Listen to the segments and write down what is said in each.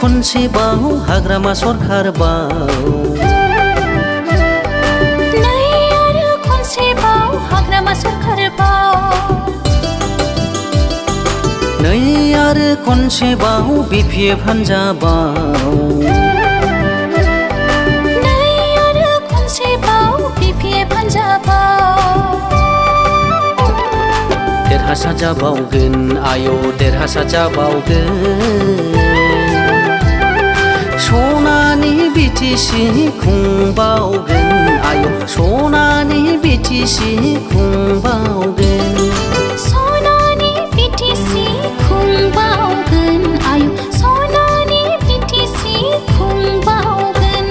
खनसेबाव हाग्रामा सरखारबाव नै आरो खनसेबाव हाग्रामा सरखारबाव नै आरो खनसेबाव बिपिएफ हान्जाबाव नै आरो खनसेबाव बिपिएफ हान्जाबाव देरहासार जाबावगोन आय' देरहासार जाबावगोन सनानि बिटिसि खुंबावगोन आय' सनानि बिटिसि खुंबावगोन सनानि बिटिसि खुंबावगोन आय' सनानि बिटिसि खुंबावगोन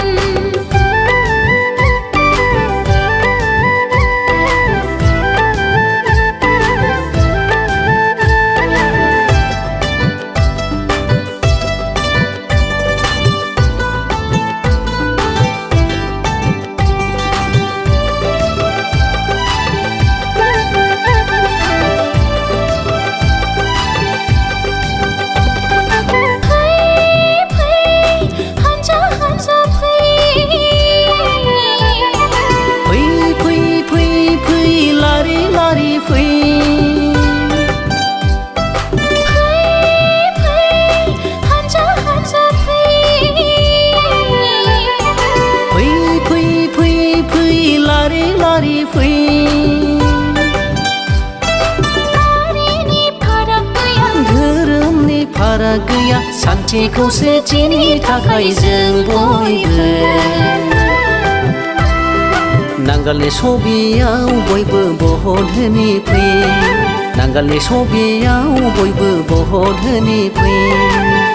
धोरोमनि फाराग गैया सान्थि खौसेथिनि थाखाय जों बयबो नांगालनि सबियाव बयबो भट होनि फै नांगालनि सबियाव बयबो भट होनि फै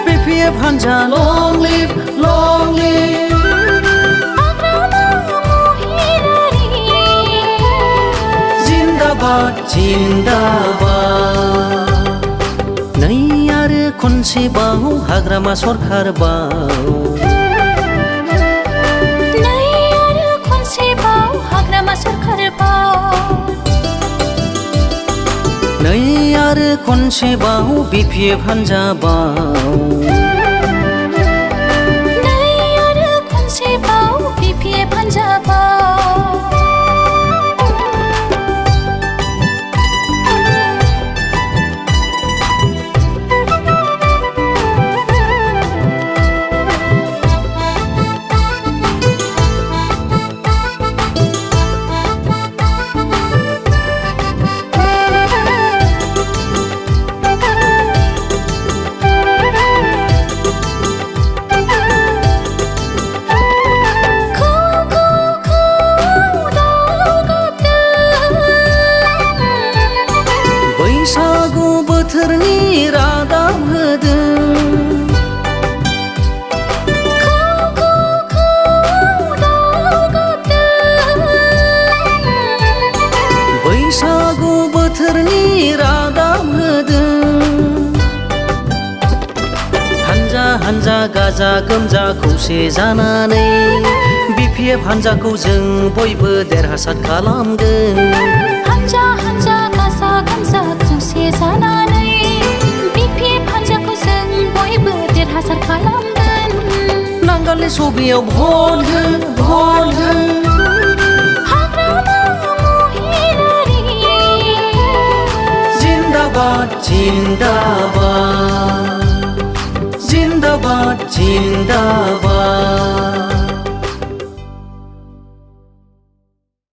बिपिएफ हान्जा लं लिभ जिन्दाबाद नै आरो खनसेबाव हाग्रामा सरखारबाव नै आरो खनसेबाव हाग्रामा सरखारबाव नै आरो खनसेबाव बिपिएफ हान्जाबाव नै आरो खनसेबाव बिपिएफ हान्जाबाव बैसागु बोथोरनि रादाब होदों बैसागु बोथोरनि रादाब होदों हान्जा हान्जा गाजा गोमजा खौसे जानानै बिपिएफ हान्जाखौ जों बयबो देरहासार खालामगोन हान्जा हान्जा गाजा गोमजा खौसे जानानै बिपिएफ हान्जाखौ जों बयबो देरहासार खालामगोन नांगालनि सबियाव भट हो हाग्रामा महिलारि जिन्दाबाद जिन्दाबाद